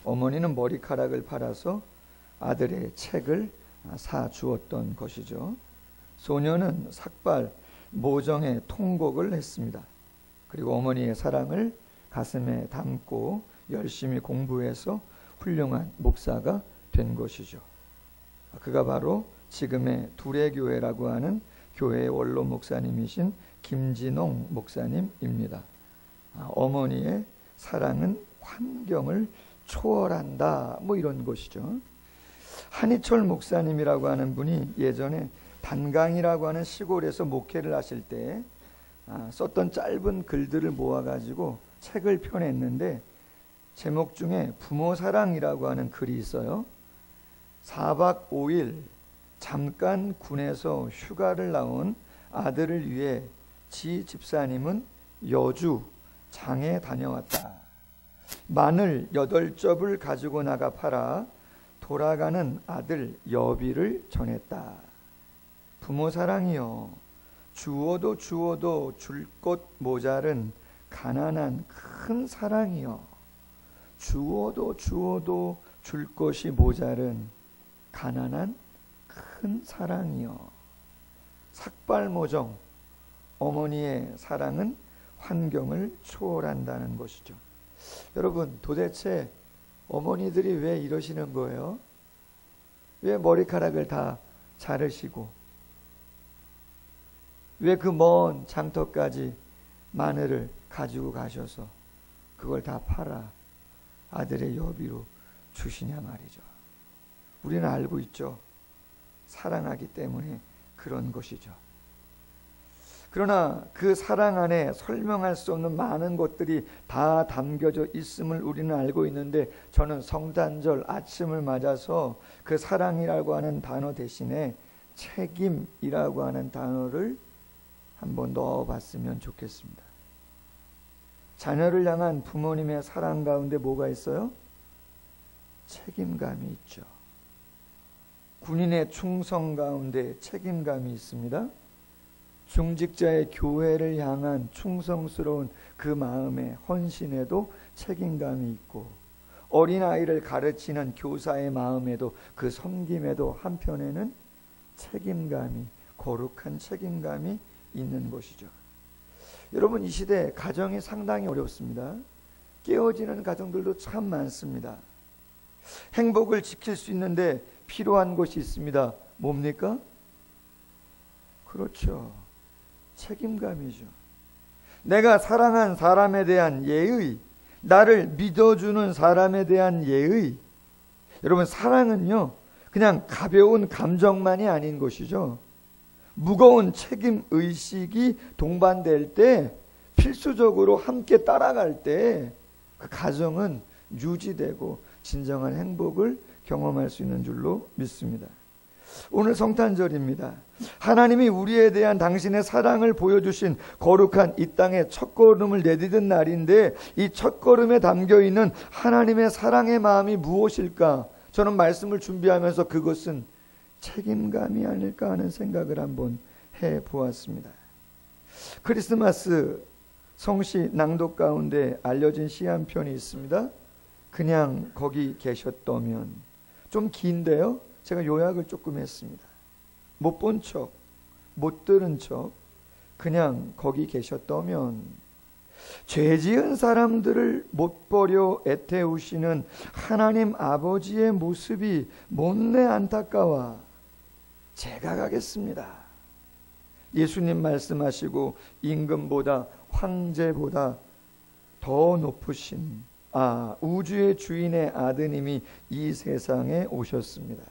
어머니는 머리카락을 팔아서 아들의 책을 사 주었던 것이죠. 소녀는 삭발 모정의 통곡을 했습니다. 그리고 어머니의 사랑을 가슴에 담고 열심히 공부해서 훌륭한 목사가 된 것이죠. 그가 바로 지금의 두레교회라고 하는 교회의 원로 목사님이신 김진홍 목사님입니다. 어머니의 사랑은 환경을 초월한다, 뭐 이런 것이죠. 한희철 목사님이라고 하는 분이 예전에 단강이라고 하는 시골에서 목회를 하실 때 썼던 짧은 글들을 모아가지고 책을 펴냈는데, 제목 중에 부모 사랑이라고 하는 글이 있어요. 4박 5일 잠깐 군에서 휴가를 나온 아들을 위해 지 집사님은 여주 장에 다녀왔다. 마늘 8접을 가지고 나가 팔아 돌아가는 아들 여비를 전했다. 부모 사랑이여, 주어도 주어도 줄 것 모자른 가난한 큰 사랑이여, 주어도 주어도 줄 것이 모자른 가난한 큰 사랑이여. 삭발모정, 어머니의 사랑은 환경을 초월한다는 것이죠. 여러분, 도대체 어머니들이 왜 이러시는 거예요? 왜 머리카락을 다 자르시고, 왜 그 먼 장터까지 마늘을 가지고 가셔서 그걸 다 팔아 아들의 여비로 주시냐 말이죠. 우리는 알고 있죠. 사랑하기 때문에 그런 것이죠. 그러나 그 사랑 안에 설명할 수 없는 많은 것들이 다 담겨져 있음을 우리는 알고 있는데, 저는 성탄절 아침을 맞아서 그 사랑이라고 하는 단어 대신에 책임이라고 하는 단어를 한번 넣어봤으면 좋겠습니다. 자녀를 향한 부모님의 사랑 가운데 뭐가 있어요? 책임감이 있죠. 군인의 충성 가운데 책임감이 있습니다. 중직자의 교회를 향한 충성스러운 그 마음의 헌신에도 책임감이 있고, 어린아이를 가르치는 교사의 마음에도, 그 섬김에도 한편에는 책임감이, 거룩한 책임감이 있는 것이죠. 여러분, 이 시대 가정이 상당히 어렵습니다. 깨어지는 가정들도 참 많습니다. 행복을 지킬 수 있는데 필요한 것이 있습니다. 뭡니까? 그렇죠. 책임감이죠. 내가 사랑한 사람에 대한 예의, 나를 믿어주는 사람에 대한 예의. 여러분, 사랑은요, 그냥 가벼운 감정만이 아닌 것이죠. 무거운 책임의식이 동반될 때, 필수적으로 함께 따라갈 때 그 가정은 유지되고 진정한 행복을 경험할 수 있는 줄로 믿습니다. 오늘 성탄절입니다. 하나님이 우리에 대한 당신의 사랑을 보여주신 거룩한 이 땅의 첫걸음을 내디딘 날인데, 이 첫걸음에 담겨있는 하나님의 사랑의 마음이 무엇일까? 저는 말씀을 준비하면서 그것은 책임감이 아닐까 하는 생각을 한번 해보았습니다. 크리스마스 성시 낭독 가운데 알려진 시 한 편이 있습니다. 그냥 거기 계셨다면. 좀 긴데요, 제가 요약을 조금 했습니다. 못 본 척, 못 들은 척, 그냥 거기 계셨다면. 죄 지은 사람들을 못 버려 애태우시는 하나님 아버지의 모습이 못내 안타까워 제가 가겠습니다. 예수님 말씀하시고 임금보다 황제보다 더 높으신 우주의 주인의 아드님이 이 세상에 오셨습니다.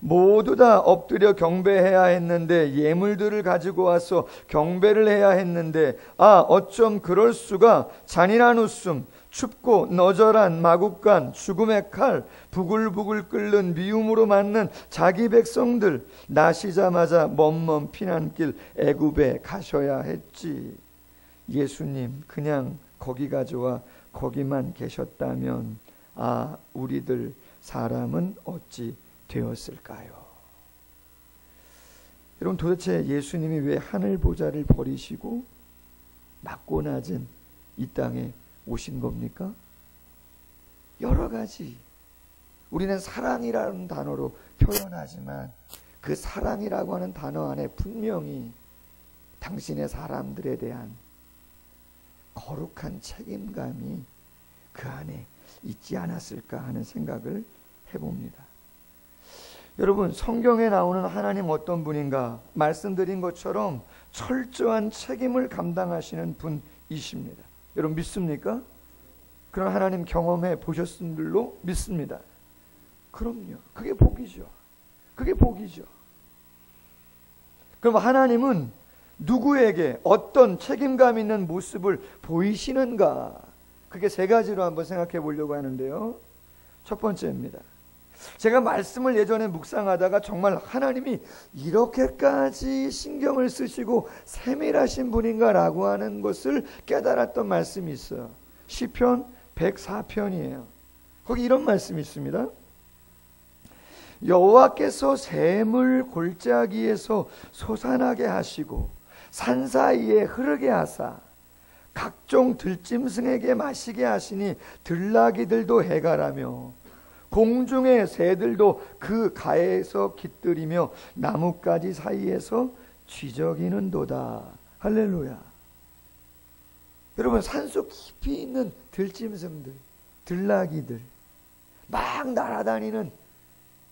모두 다 엎드려 경배해야 했는데, 예물들을 가지고 와서 경배를 해야 했는데, 어쩜 그럴 수가. 잔인한 웃음, 춥고 너절한 마국간, 죽음의 칼, 부글부글 끓는 미움으로 맞는 자기 백성들, 나시자마자 먼먼 피난길 애굽에 가셔야 했지. 예수님 그냥 거기 가져와 거기만 계셨다면 우리들 사람은 어찌 되었을까요? 여러분, 도대체 예수님이 왜 하늘 보좌를 버리시고 낮고 낮은 이 땅에 오신 겁니까? 여러 가지 우리는 사랑이라는 단어로 표현하지만 그 사랑이라고 하는 단어 안에 분명히 당신의 사람들에 대한 거룩한 책임감이 그 안에 있지 않았을까 하는 생각을 해봅니다. 여러분, 성경에 나오는 하나님 어떤 분인가? 말씀드린 것처럼 철저한 책임을 감당하시는 분이십니다. 여러분 믿습니까? 그런 하나님 경험해 보셨은 줄로 믿습니다. 그럼요. 그게 복이죠. 그게 복이죠. 그럼 하나님은 누구에게 어떤 책임감 있는 모습을 보이시는가? 그게 세 가지로 한번 생각해 보려고 하는데요. 첫 번째입니다. 제가 말씀을 예전에 묵상하다가 정말 하나님이 이렇게까지 신경을 쓰시고 세밀하신 분인가라고 하는 것을 깨달았던 말씀이 있어요. 시편 104편이에요. 거기 이런 말씀이 있습니다. 여호와께서 샘을 골짜기에서 솟아나게 하시고 산 사이에 흐르게 하사 각종 들짐승에게 마시게 하시니 들나귀들도 해가라며 공중의 새들도 그 가에서 깃들이며 나뭇가지 사이에서 쥐저기는도다. 할렐루야. 여러분, 산속 깊이 있는 들짐승들, 들나귀들 막 날아다니는,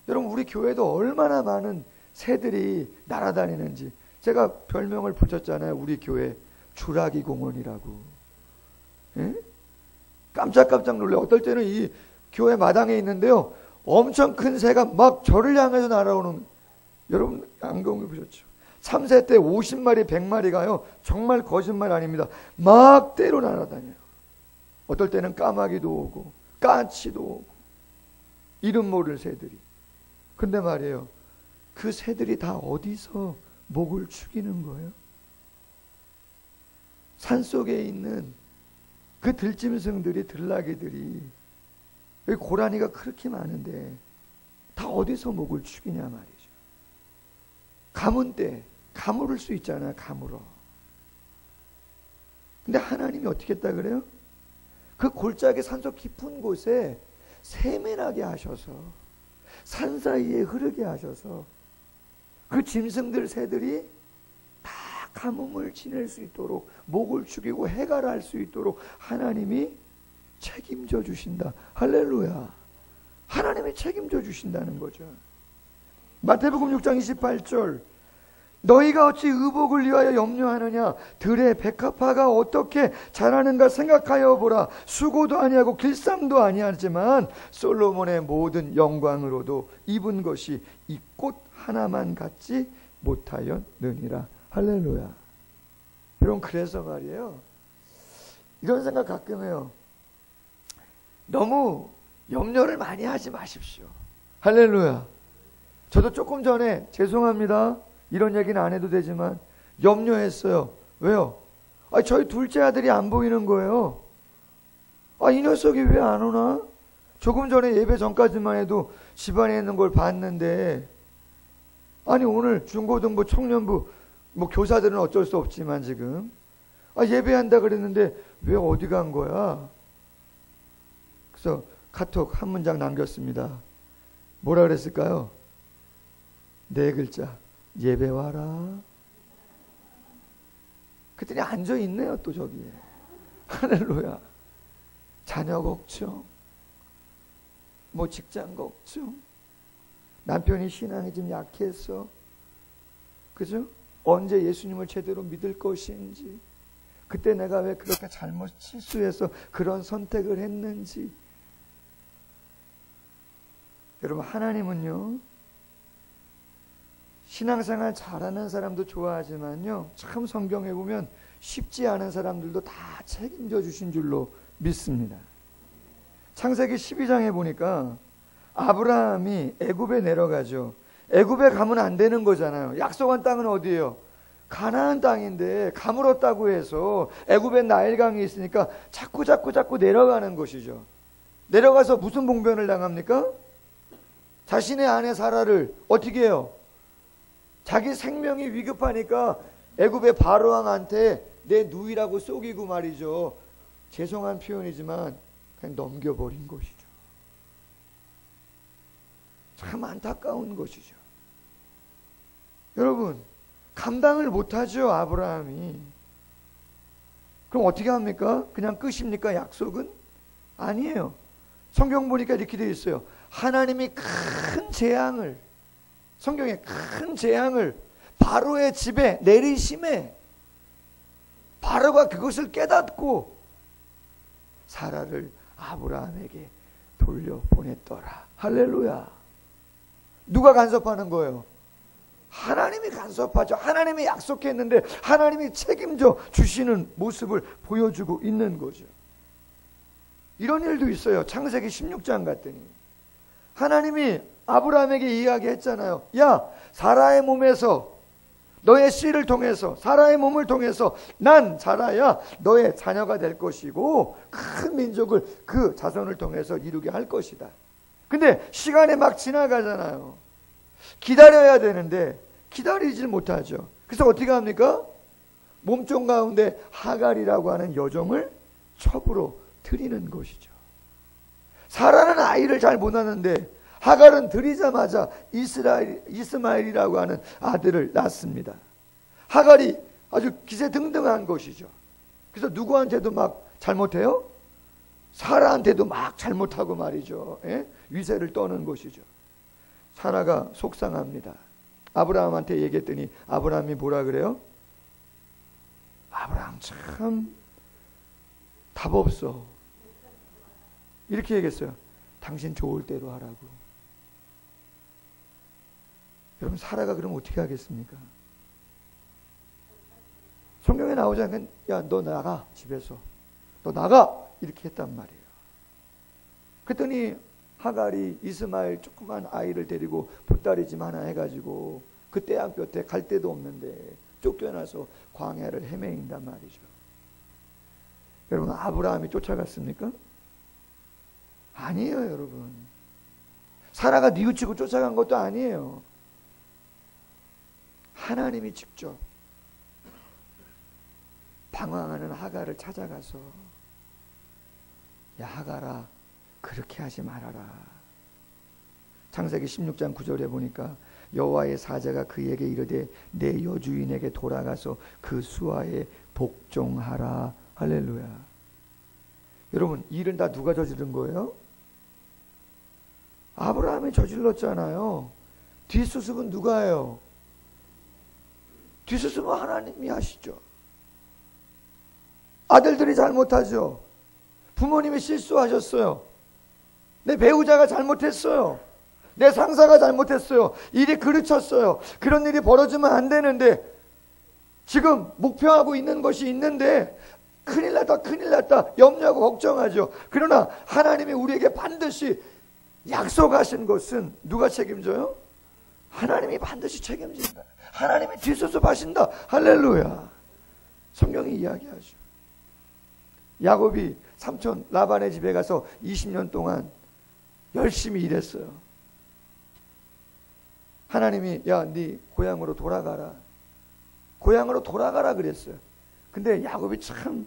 여러분 우리 교회도 얼마나 많은 새들이 날아다니는지 제가 별명을 붙였잖아요. 우리 교회 주라기 공원이라고. 예? 깜짝깜짝 놀라요. 어떨 때는 이 교회 마당에 있는데요, 엄청 큰 새가 막 저를 향해서 날아오는, 여러분 안경을 보셨죠? 참새 때 50마리 100마리가요 정말 거짓말 아닙니다. 막 때로 날아다녀요. 어떨 때는 까마귀도 오고 까치도 오고 이름 모를 새들이. 근데 말이에요, 그 새들이 다 어디서 목을 축이는 거예요? 산속에 있는 그 들짐승들이, 들나귀들이, 여기 고라니가 그렇게 많은데 다 어디서 목을 축이냐 말이죠. 가문 때 가물을 수 있잖아요. 가물어. 근데 하나님이 어떻게 했다 그래요? 그 골짜기 산속 깊은 곳에 세밀하게 하셔서 산 사이에 흐르게 하셔서 그 짐승들, 새들이 다 가뭄을 지낼 수 있도록, 목을 축이고 해갈할 수 있도록 하나님이 책임져 주신다. 할렐루야. 하나님이 책임져 주신다는 거죠. 마태복음 6장 28절, 너희가 어찌 의복을 위하여 염려하느냐? 들의 백합화가 어떻게 자라는가 생각하여 보라. 수고도 아니하고 길쌈도 아니하지만 솔로몬의 모든 영광으로도 입은 것이 이 꽃 하나만 갖지 못하였느니라. 할렐루야. 여러분, 그래서 말이에요, 이런 생각 가끔 해요. 너무 염려를 많이 하지 마십시오. 할렐루야. 저도 조금 전에, 죄송합니다, 이런 얘기는 안 해도 되지만 염려했어요. 왜요? 저희 둘째 아들이 안 보이는 거예요. 이 녀석이 왜 안 오나? 조금 전에 예배 전까지만 해도 집안에 있는 걸 봤는데, 아니 오늘 중고등부, 청년부, 뭐 교사들은 어쩔 수 없지만 지금 예배한다 그랬는데 왜 어디 간 거야? 그래서 카톡 한 문장 남겼습니다. 뭐라 그랬을까요? 4글자. 예배 와라. 그랬더니 앉아있네요 또 저기에. 할렐루야. 자녀 걱정, 뭐 직장 걱정, 남편이 신앙이 좀 약해서, 그죠? 언제 예수님을 제대로 믿을 것인지, 그때 내가 왜 그렇게 잘못 실수해서 그런 선택을 했는지. 여러분, 하나님은요, 신앙생활 잘하는 사람도 좋아하지만요, 참 성경에 보면 쉽지 않은 사람들도 다 책임져 주신 줄로 믿습니다. 창세기 12장에 보니까 아브라함이 애굽에 내려가죠. 애굽에 가면 안 되는 거잖아요. 약속한 땅은 어디예요? 가나안 땅인데 가물었다고 해서 애굽에 나일강이 있으니까 자꾸 내려가는 것이죠. 내려가서 무슨 봉변을 당합니까? 자신의 아내 사라를 어떻게 해요? 자기 생명이 위급하니까 애굽의 바로왕한테 내 누이라고 속이고 말이죠. 죄송한 표현이지만 그냥 넘겨버린 것이죠. 참 안타까운 것이죠. 여러분, 감당을 못하죠, 아브라함이. 그럼 어떻게 합니까? 그냥 끝입니까, 약속은? 아니에요. 성경 보니까 이렇게 되어 있어요. 하나님이 큰 재앙을, 성경에 큰 재앙을 바로의 집에 내리심에 바로가 그것을 깨닫고 사라를 아브라함에게 돌려보냈더라. 할렐루야. 누가 간섭하는 거예요? 하나님이 간섭하죠. 하나님이 약속했는데 하나님이 책임져 주시는 모습을 보여주고 있는 거죠. 이런 일도 있어요. 창세기 16장 갔더니 하나님이 아브라함에게 이야기했잖아요. 야, 사라의 몸에서 너의 씨를 통해서, 사라의 몸을 통해서 난 사라야 너의 자녀가 될 것이고 큰 민족을 그 자손을 통해서 이루게 할 것이다. 근데 시간이 막 지나가잖아요. 기다려야 되는데 기다리질 못하죠. 그래서 어떻게 합니까? 몸종 가운데 하갈이라고 하는 여종을 첩으로 들이는 것이죠. 사라는 아이를 잘 못 낳는데 하갈은 들이자마자 이스마엘이라고 하는 아들을 낳습니다. 하갈이 아주 기세등등한 것이죠. 그래서 누구한테도 막 잘못해요? 사라한테도 막 잘못하고 말이죠. 예? 위세를 떠는 것이죠. 사라가 속상합니다. 아브라함한테 얘기했더니 아브라함이 뭐라 그래요? 아브라함 참 답 없어. 이렇게 얘기했어요. 당신 좋을 대로 하라고. 여러분, 사라가 그럼 어떻게 하겠습니까? 성경에 나오지 않으면 야, 너 나가, 집에서 너 나가, 이렇게 했단 말이에요. 그랬더니 하갈이 이스마엘 조그만 아이를 데리고 보따리짐 하나 해가지고 그 떼양볕에 갈 데도 없는데 쫓겨나서 광야를 헤매인단 말이죠. 여러분, 아브라함이 쫓아갔습니까? 아니에요, 여러분. 사라가 뉘우치고 쫓아간 것도 아니에요. 하나님이 직접 방황하는 하갈을 찾아가서 야, 하갈아, 그렇게 하지 말아라. 창세기 16장 9절에 보니까 여호와의 사자가 그에게 이르되 내 여주인에게 돌아가서 그 수하에 복종하라. 할렐루야. 여러분, 일은 다 누가 저지른 거예요? 아브라함이 저질렀잖아요. 뒷수습은 누가 해요? 뒷수습은 하나님이 하시죠. 아들들이 잘못하죠. 부모님이 실수하셨어요. 내 배우자가 잘못했어요. 내 상사가 잘못했어요. 일이 그르쳤어요. 그런 일이 벌어지면 안 되는데 지금 목표하고 있는 것이 있는데 큰일 났다 염려하고 걱정하죠. 그러나 하나님이 우리에게 반드시 약속하신 것은 누가 책임져요? 하나님이 반드시 책임진다. 하나님이 뒷수습하신다. 할렐루야. 성경이 이야기하죠. 야곱이 삼촌 라반의 집에 가서 20년 동안 열심히 일했어요. 하나님이 야, 네 고향으로 돌아가라. 고향으로 돌아가라 그랬어요. 근데 야곱이 참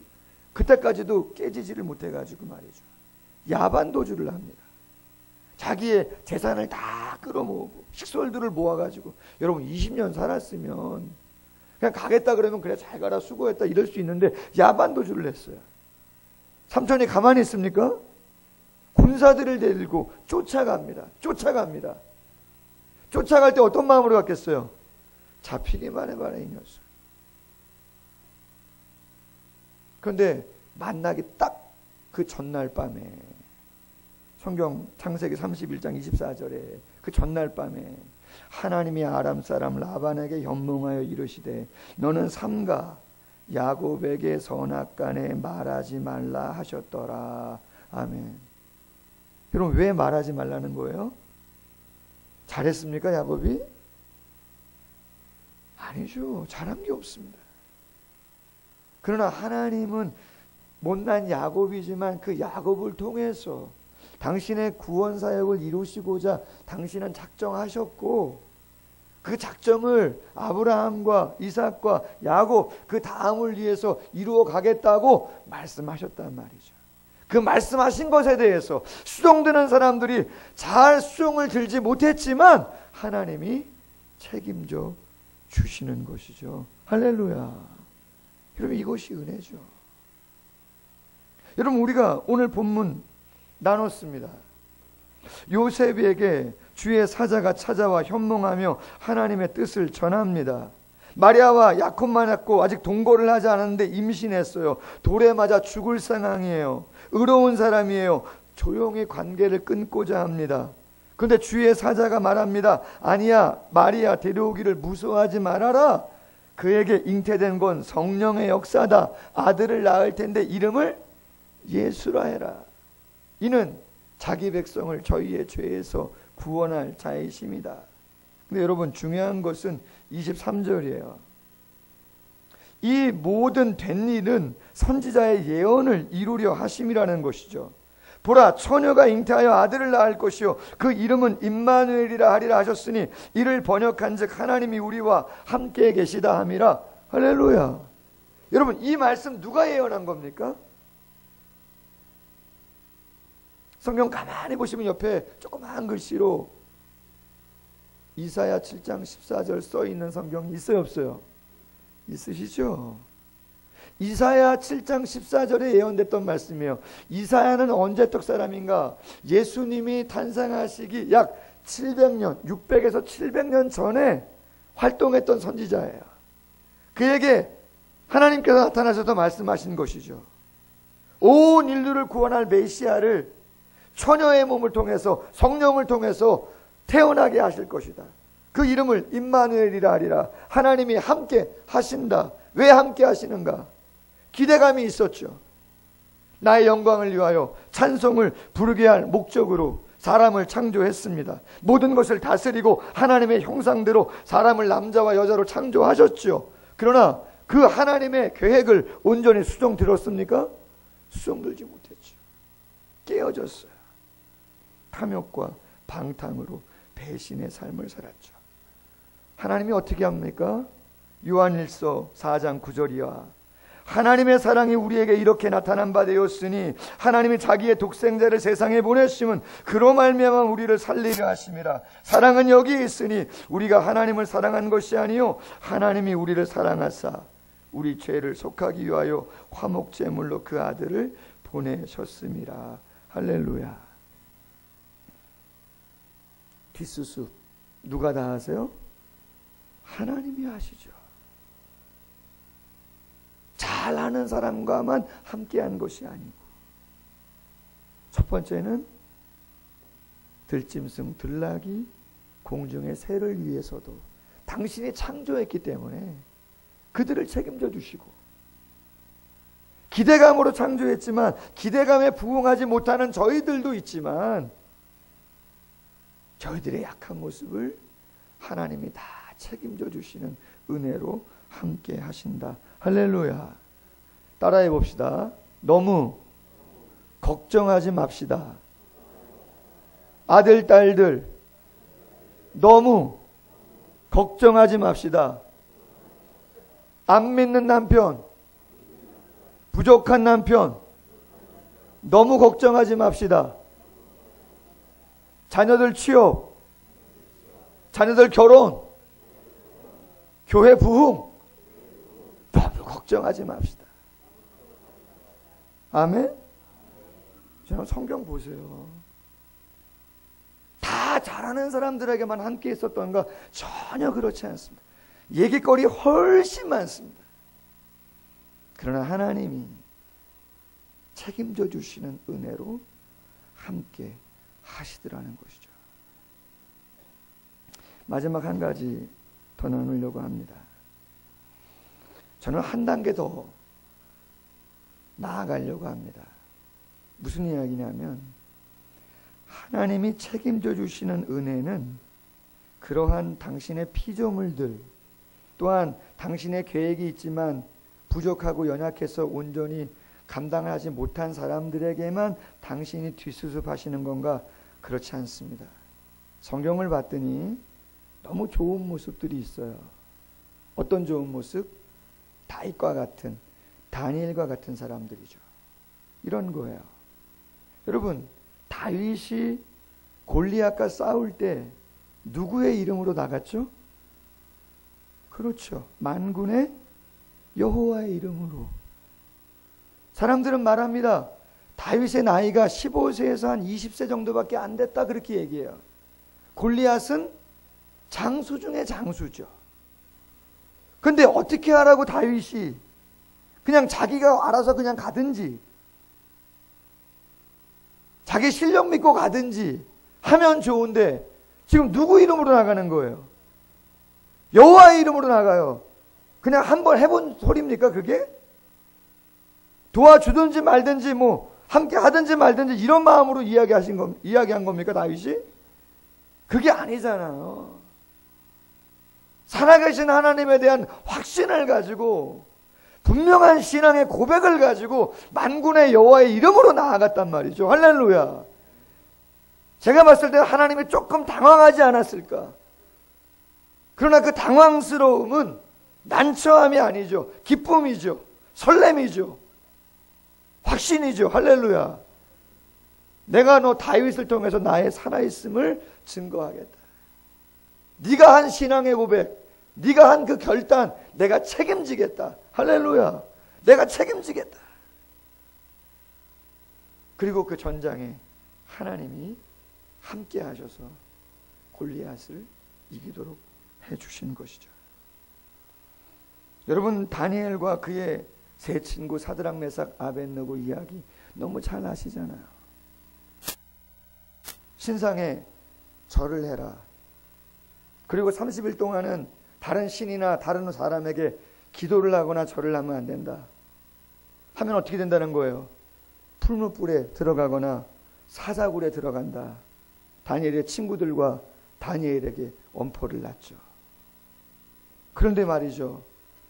그때까지도 깨지지를 못해가지고 말이죠. 야반도주를 합니다. 자기의 재산을 다 끌어모으고 식솔들을 모아가지고, 여러분 20년 살았으면 그냥 가겠다 그러면 그래 잘 가라 수고했다 이럴 수 있는데 야반도주를 했어요. 삼촌이 가만히 있습니까? 군사들을 데리고 쫓아갑니다. 쫓아갈 때 어떤 마음으로 갔겠어요? 잡히기만 해봐라 이 녀석. 그런데 만나기 딱 그 전날 밤에, 성경 창세기 31장 24절에 그 전날 밤에 하나님이 아람 사람 라반에게 현몽하여 이르시되 너는 삼가 야곱에게 선악간에 말하지 말라 하셨더라. 아멘. 여러분, 왜 말하지 말라는 거예요? 잘했습니까, 야곱이? 아니죠. 잘한 게 없습니다. 그러나 하나님은 못난 야곱이지만 그 야곱을 통해서 당신의 구원 사역을 이루시고자 당신은 작정하셨고, 그 작정을 아브라함과 이삭과 야곱 그 다음을 위해서 이루어 가겠다고 말씀하셨단 말이죠. 그 말씀하신 것에 대해서 수종드는 사람들이 잘 수종을 들지 못했지만 하나님이 책임져 주시는 것이죠. 할렐루야. 여러분, 이것이 은혜죠. 여러분, 우리가 오늘 본문 나눴습니다. 요셉에게 주의 사자가 찾아와 현몽하며 하나님의 뜻을 전합니다. 마리아와 야곱 만났고 아직 동거를 하지 않았는데 임신했어요. 돌에 맞아 죽을 상황이에요. 의로운 사람이에요. 조용히 관계를 끊고자 합니다. 그런데 주의 사자가 말합니다. 아니야, 마리아 데려오기를 무서워하지 말아라. 그에게 잉태된 건 성령의 역사다. 아들을 낳을 텐데 이름을 예수라 해라. 이는 자기 백성을 저희의 죄에서 구원할 자이심이다. 근데 여러분, 중요한 것은 23절이에요. 이 모든 된 일은 선지자의 예언을 이루려 하심이라는 것이죠. 보라, 처녀가 잉태하여 아들을 낳을 것이요 그 이름은 임마누엘이라 하리라 하셨으니 이를 번역한즉 하나님이 우리와 함께 계시다 함이라. 할렐루야. 여러분, 이 말씀 누가 예언한 겁니까? 성경 가만히 보시면 옆에 조그마한 글씨로 이사야 7장 14절 써 있는 성경이 있어요, 없어요? 있으시죠? 이사야 7장 14절에 예언됐던 말씀이에요. 이사야는 언제적 사람인가? 예수님이 탄생하시기 약 700년, 600에서 700년 전에 활동했던 선지자예요. 그에게 하나님께서 나타나셔서 말씀하신 것이죠. 온 인류를 구원할 메시아를 처녀의 몸을 통해서, 성령을 통해서 태어나게 하실 것이다. 그 이름을 임마누엘이라 하리라. 하나님이 함께 하신다. 왜 함께 하시는가? 기대감이 있었죠. 나의 영광을 위하여 찬송을 부르게 할 목적으로 사람을 창조했습니다. 모든 것을 다스리고 하나님의 형상대로 사람을 남자와 여자로 창조하셨죠. 그러나 그 하나님의 계획을 온전히 수정들었습니까? 수정들지 못했죠. 깨어졌어요. 탐욕과 방탕으로 배신의 삶을 살았죠. 하나님이 어떻게 합니까? 요한일서 4장 9절이야. 하나님의 사랑이 우리에게 이렇게 나타난 바 되었으니 하나님이 자기의 독생자를 세상에 보내심은 그로 말미암아 우리를 살리려 하심이라. 사랑은 여기 있으니 우리가 하나님을 사랑한 것이 아니요 하나님이 우리를 사랑하사 우리 죄를 속하기 위하여 화목제물로 그 아들을 보내셨음이라. 할렐루야. 뒷수습 누가 다 하세요? 하나님이 하시죠. 잘 아는 사람과만 함께한 것이 아니고, 첫 번째는 들짐승 들나귀 공중의 새를 위해서도 당신이 창조했기 때문에 그들을 책임져 주시고, 기대감으로 창조했지만 기대감에 부응하지 못하는 저희들도 있지만 저희들의 약한 모습을 하나님이 다 책임져 주시는 은혜로 함께 하신다. 할렐루야. 따라해 봅시다. 너무 걱정하지 맙시다. 아들, 딸들, 너무 걱정하지 맙시다. 안 믿는 남편, 부족한 남편, 너무 걱정하지 맙시다. 자녀들 취업, 자녀들 결혼, 교회 부흥, 너무 걱정하지 맙시다. 아멘? 저는 성경 보세요. 다 잘하는 사람들에게만 함께 있었던가? 전혀 그렇지 않습니다. 얘기거리 훨씬 많습니다. 그러나 하나님이 책임져 주시는 은혜로 함께 하시더라는 것이죠. 마지막 한 가지 더 나누려고 합니다. 저는 한 단계 더 나아가려고 합니다. 무슨 이야기냐면, 하나님이 책임져 주시는 은혜는 그러한 당신의 피조물들, 또한 당신의 계획이 있지만 부족하고 연약해서 온전히 감당하지 못한 사람들에게만 당신이 뒷수습하시는 건가? 그렇지 않습니다. 성경을 봤더니 너무 좋은 모습들이 있어요. 어떤 좋은 모습? 다윗과 같은, 다니엘과 같은 사람들이죠. 이런 거예요. 여러분, 다윗이 골리앗과 싸울 때 누구의 이름으로 나갔죠? 그렇죠. 만군의 여호와의 이름으로. 사람들은 말합니다. 다윗의 나이가 15세에서 한 20세 정도밖에 안 됐다, 그렇게 얘기해요. 골리앗은 장수 중에 장수죠. 근데 어떻게 하라고 다윗이 그냥 자기가 알아서 그냥 가든지, 자기 실력 믿고 가든지 하면 좋은데 지금 누구 이름으로 나가는 거예요? 여호와의 이름으로 나가요. 그냥 한번 해본 소리입니까 그게? 도와주든지 말든지 뭐 함께 하든지 말든지 이런 마음으로 이야기한 겁니까 다윗이? 그게 아니잖아요. 살아계신 하나님에 대한 확신을 가지고 분명한 신앙의 고백을 가지고 만군의 여호와의 이름으로 나아갔단 말이죠. 할렐루야. 제가 봤을 때 하나님이 조금 당황하지 않았을까? 그러나 그 당황스러움은 난처함이 아니죠. 기쁨이죠. 설렘이죠. 확신이죠. 할렐루야. 내가 너 다윗을 통해서 나의 살아있음을 증거하겠다. 네가 한 신앙의 고백, 네가 한 그 결단, 내가 책임지겠다. 할렐루야. 내가 책임지겠다. 그리고 그 전장에 하나님이 함께 하셔서 골리앗을 이기도록 해주신 것이죠. 여러분, 다니엘과 그의 세 친구 사드락 메삭 아벳느고 이야기 너무 잘 아시잖아요. 신상에 절을 해라. 그리고 30일 동안은 다른 신이나 다른 사람에게 기도를 하거나 절을 하면 안 된다. 하면 어떻게 된다는 거예요? 풀무불에 들어가거나 사자굴에 들어간다. 다니엘의 친구들과 다니엘에게 엄포를 놨죠. 그런데 말이죠,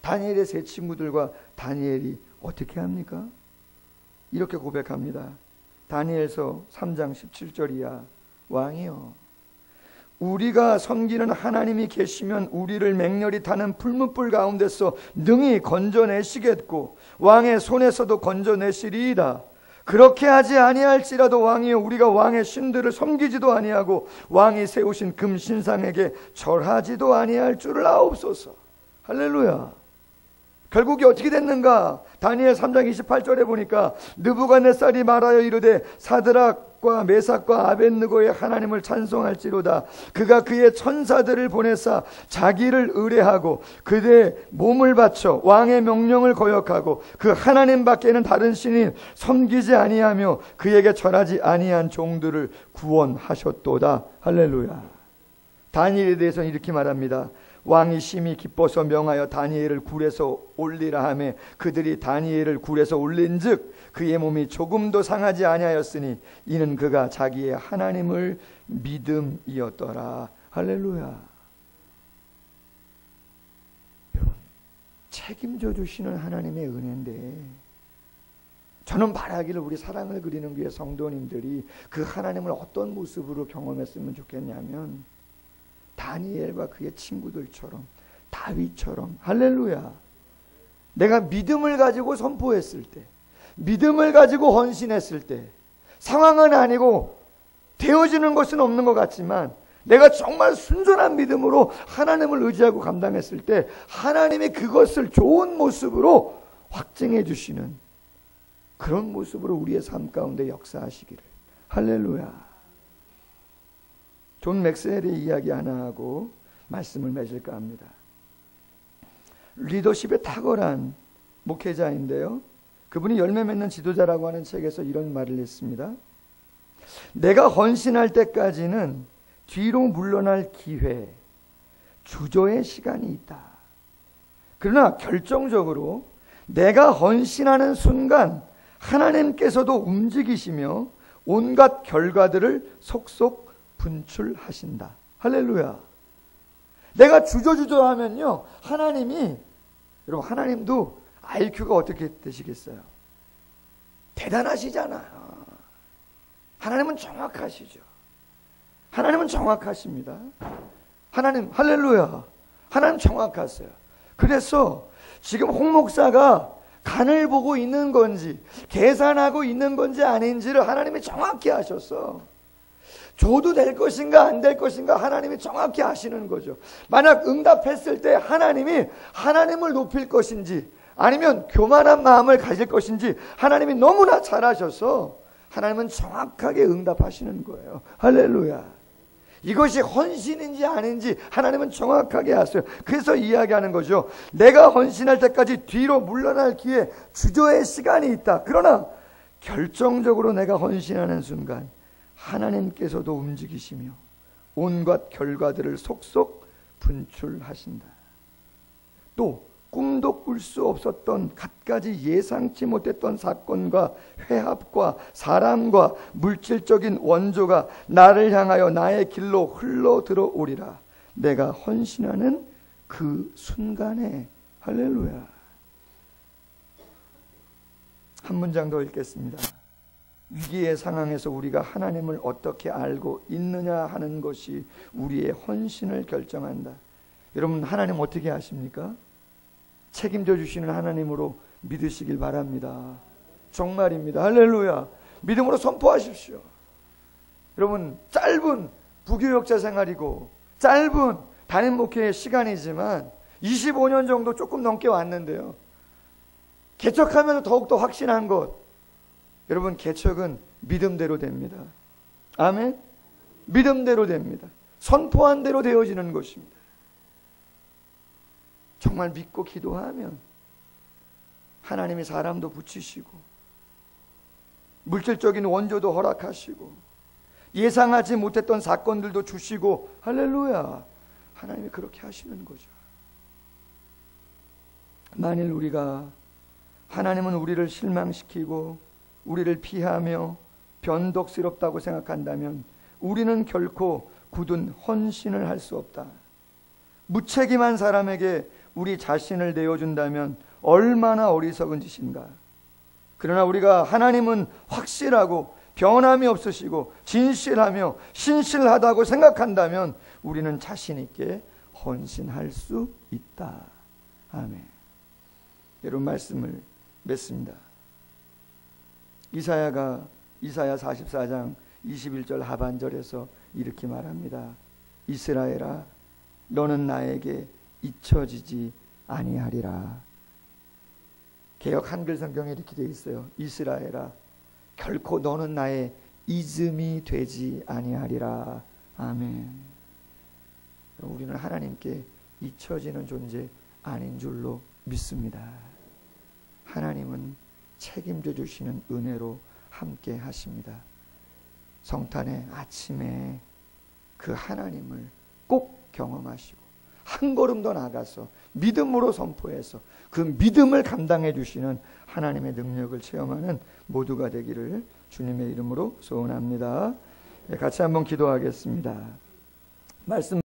다니엘의 세 친구들과 다니엘이 어떻게 합니까? 이렇게 고백합니다. 다니엘서 3장 17절이야. 왕이여, 우리가 섬기는 하나님이 계시면 우리를 맹렬히 타는 풀무불 가운데서 능히 건져내시겠고 왕의 손에서도 건져내시리이다. 그렇게 하지 아니할지라도 왕이여, 우리가 왕의 신들을 섬기지도 아니하고 왕이 세우신 금 신상에게 절하지도 아니할 줄을 아옵소서. 할렐루야. 결국이 어떻게 됐는가? 다니엘 3장 28절에 보니까 느부갓네살이 말하여 이르되 사드락과 메삭과 아벳느고의 하나님을 찬송할지로다. 그가 그의 천사들을 보내사 자기를 의뢰하고 그의 몸을 바쳐 왕의 명령을 거역하고 그 하나님 밖에는 다른 신이 섬기지 아니하며 그에게 절하지 아니한 종들을 구원하셨도다. 할렐루야. 다니엘에 대해서는 이렇게 말합니다. 왕이 심히 기뻐서 명하여 다니엘을 굴에서 올리라 하며 그들이 다니엘을 굴에서 올린즉 그의 몸이 조금도 상하지 아니하였으니 이는 그가 자기의 하나님을 믿음이었더라. 할렐루야. 여러분, 책임져 주시는 하나님의 은혜인데 저는 바라기를 우리 사랑을 그리는 교회 성도님들이 그 하나님을 어떤 모습으로 경험했으면 좋겠냐면 다니엘과 그의 친구들처럼, 다윗처럼, 할렐루야. 내가 믿음을 가지고 선포했을 때, 믿음을 가지고 헌신했을 때, 상황은 아니고 되어지는 것은 없는 것 같지만 내가 정말 순전한 믿음으로 하나님을 의지하고 감당했을 때 하나님이 그것을 좋은 모습으로 확증해 주시는 그런 모습으로 우리의 삶 가운데 역사하시기를. 할렐루야. 존 맥스웰의 이야기 하나 하고 말씀을 맺을까 합니다. 리더십에 탁월한 목회자인데요, 그분이 열매 맺는 지도자라고 하는 책에서 이런 말을 했습니다. 내가 헌신할 때까지는 뒤로 물러날 기회, 주저의 시간이 있다. 그러나 결정적으로 내가 헌신하는 순간 하나님께서도 움직이시며 온갖 결과들을 속속 분출하신다. 할렐루야. 내가 주저주저 하면요, 하나님이, 여러분, 하나님도 IQ가 어떻게 되시겠어요? 대단하시잖아요. 하나님은 정확하시죠. 하나님은 정확하십니다. 하나님, 할렐루야. 하나님 정확하세요. 그래서 지금 홍 목사가 간을 보고 있는 건지 계산하고 있는 건지 아닌지를 하나님이 정확히 아셨어. 줘도 될 것인가 안 될 것인가 하나님이 정확히 아시는 거죠. 만약 응답했을 때 하나님을 높일 것인지 아니면 교만한 마음을 가질 것인지 하나님이 너무나 잘 아셔서 하나님은 정확하게 응답하시는 거예요. 할렐루야. 이것이 헌신인지 아닌지 하나님은 정확하게 아세요. 그래서 이야기하는 거죠. 내가 헌신할 때까지 뒤로 물러날 기회, 주저의 시간이 있다. 그러나 결정적으로 내가 헌신하는 순간 하나님께서도 움직이시며 온갖 결과들을 속속 분출하신다. 또 꿈도 꿀 수 없었던 갖가지 예상치 못했던 사건과 회합과 사람과 물질적인 원조가 나를 향하여 나의 길로 흘러 들어오리라. 내가 헌신하는 그 순간에. 할렐루야. 한 문장 더 읽겠습니다. 위기의 상황에서 우리가 하나님을 어떻게 알고 있느냐 하는 것이 우리의 헌신을 결정한다. 여러분, 하나님 어떻게 아십니까? 책임져 주시는 하나님으로 믿으시길 바랍니다. 정말입니다. 할렐루야. 믿음으로 선포하십시오. 여러분, 짧은 부교역자 생활이고 짧은 담임 목회의 시간이지만 25년 정도 조금 넘게 왔는데요. 개척하면서 더욱더 확신한 것. 여러분, 개척은 믿음대로 됩니다. 아멘. 믿음대로 됩니다. 선포한 대로 되어지는 것입니다. 정말 믿고 기도하면 하나님이 사람도 붙이시고 물질적인 원조도 허락하시고 예상하지 못했던 사건들도 주시고. 할렐루야. 하나님이 그렇게 하시는 거죠. 만일 우리가 하나님은 우리를 실망시키고 우리를 피하며 변덕스럽다고 생각한다면 우리는 결코 굳은 헌신을 할 수 없다. 무책임한 사람에게 우리 자신을 내어준다면 얼마나 어리석은 짓인가. 그러나 우리가 하나님은 확실하고 변함이 없으시고 진실하며 신실하다고 생각한다면 우리는 자신 있게 헌신할 수 있다. 아멘. 여러분, 말씀을 맺습니다. 이사야 44장 21절 하반절에서 이렇게 말합니다. 이스라엘아, 너는 나에게 잊혀지지 아니하리라. 개역 한글 성경에 이렇게 되어 있어요. 이스라엘아, 결코 너는 나의 잊음이 되지 아니하리라. 아멘. 우리는 하나님께 잊혀지는 존재 아닌 줄로 믿습니다. 하나님은 책임져 주시는 은혜로 함께 하십니다. 성탄의 아침에 그 하나님을 꼭 경험하시고 한 걸음 더 나가서 믿음으로 선포해서 그 믿음을 감당해 주시는 하나님의 능력을 체험하는 모두가 되기를 주님의 이름으로 소원합니다. 같이 한번 기도하겠습니다. 말씀